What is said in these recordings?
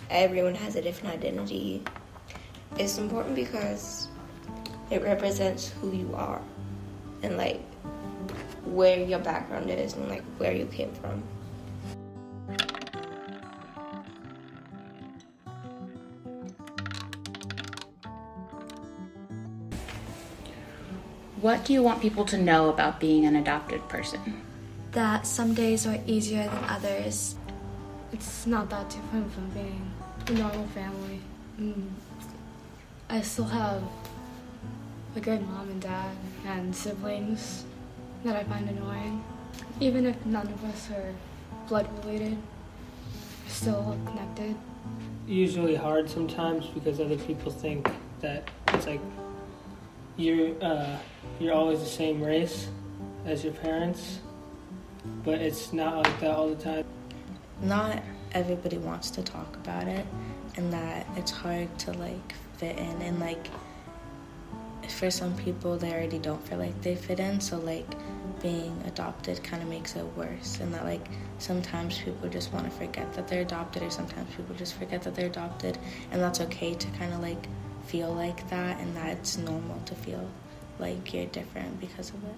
everyone has a different identity. It's important because it represents who you are and like where your background is and like where you came from. What do you want people to know about being an adopted person? That some days are easier than others. It's not that different from being a normal family. I still have a good mom and dad and siblings that I find annoying. Even if none of us are blood related, we're still connected. Usually hard sometimes because other people think that it's like you're always the same race as your parents, but it's not like that all the time. Not everybody wants to talk about it, and that it's hard to like fit in, and like for some people they already don't feel like they fit in, so like being adopted kind of makes it worse, and that like sometimes people just want to forget that they're adopted, or sometimes people just forget that they're adopted, and that's okay to kind of like feel like that, and that it's normal to feel like you're different because of it.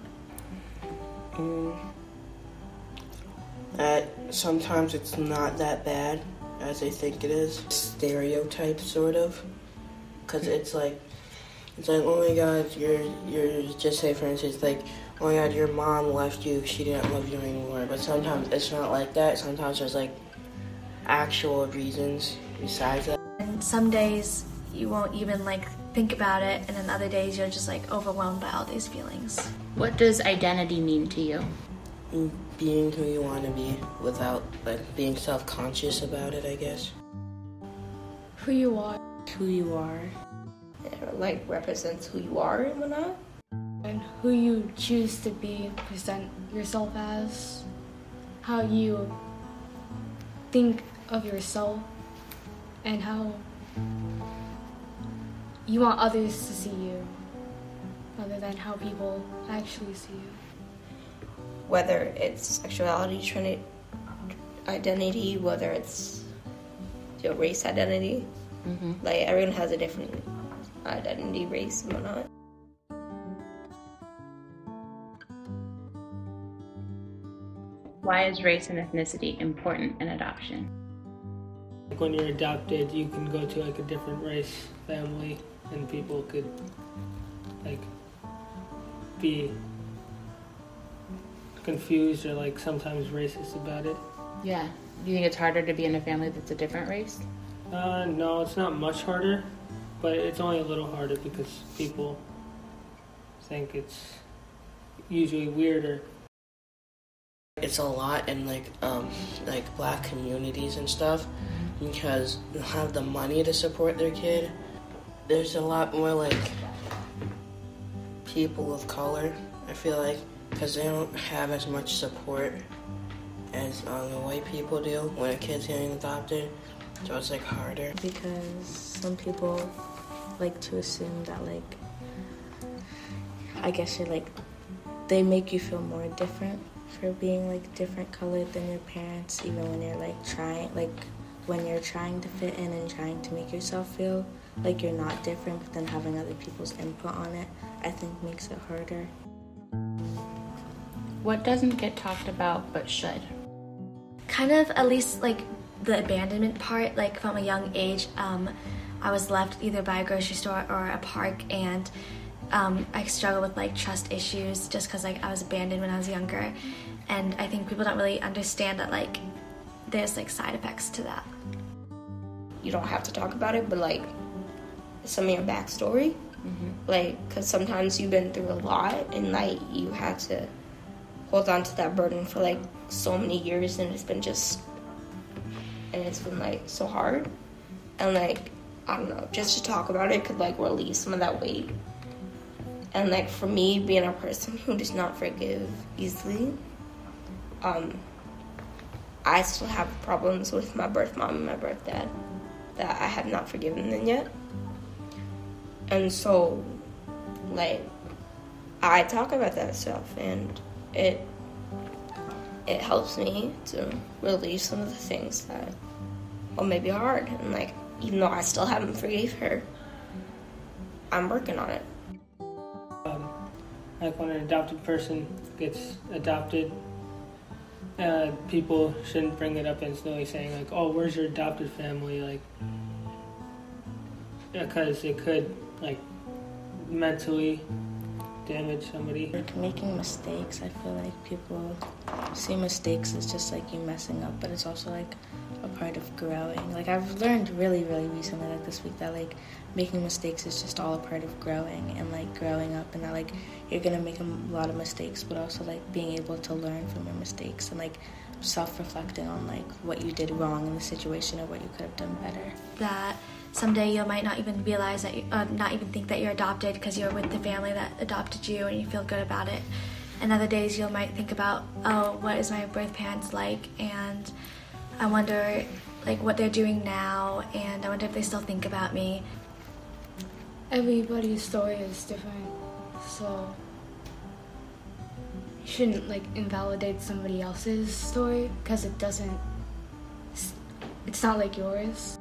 Sometimes it's not that bad as they think it is. Stereotype, sort of, because it's like, oh my God, you're just say for instance, like, oh my God, your mom left you, she didn't love you anymore. But sometimes it's not like that. Sometimes there's like actual reasons besides that. And some days you won't even like think about it, and then other days you're just like overwhelmed by all these feelings. What does identity mean to you? Being who you want to be without like being self-conscious about it, I guess. Who you are. Who you are. It like represents who you are and whatnot. And who you choose to be, present yourself as. How you think of yourself and how you want others to see you, other than how people actually see you. Whether it's sexuality, identity, whether it's your race identity. Like everyone has a different identity, race, and whatnot. Why is race and ethnicity important in adoption? When you're adopted, you can go to like a different race family, and people could like be confused or like sometimes racist about it. Yeah. Do you think it's harder to be in a family that's a different race? No, it's not much harder, but it's only a little harder because people think it's usually weirder. It's a lot in like black communities and stuff, because you have the money to support their kid. There's a lot more like people of color, I feel like, because they don't have as much support as the white people do when a kid's getting adopted, so it's like harder. Because some people like to assume that like, I guess you're like, they make you feel more different for being like different colored than your parents, even when you're like when you're trying to fit in and trying to make yourself feel like you're not different, but then having other people's input on it, I think makes it harder. What doesn't get talked about but should? Kind of, at least like the abandonment part. Like from a young age, I was left either by a grocery store or a park, and I struggled with like trust issues just because like I was abandoned when I was younger, and I think people don't really understand that like there's like side effects to that. You don't have to talk about it, but like some of your backstory, like because sometimes you've been through a lot and like you had to hold on to that burden for like so many years, and it's been like so hard, and like I don't know, just to talk about it could like release some of that weight. And like for me, being a person who does not forgive easily, I still have problems with my birth mom and my birth dad that I have not forgiven them yet. And so like I talk about that stuff, and it helps me to release some of the things that or maybe hard. And like, even though I still haven't forgave her, I'm working on it. Like when an adopted person gets adopted, people shouldn't bring it up instantly saying like, oh, where's your adopted family? Like, because it could like mentally damage somebody. Like making mistakes, I feel like people see mistakes as just like you messing up, but it's also like a part of growing. Like I've learned really recently, like this week, that like making mistakes is just all a part of growing and like growing up, and that like you're gonna make a lot of mistakes, but also like being able to learn from your mistakes and like self-reflecting on like what you did wrong in the situation or what you could have done better. That someday you might not even realize that, not even think that you're adopted because you're with the family that adopted you and you feel good about it. And other days you might think about, oh, what is my birth parents like? And I wonder like what they're doing now, and I wonder if they still think about me. Everybody's story is different, so you shouldn't like invalidate somebody else's story because it's not like yours.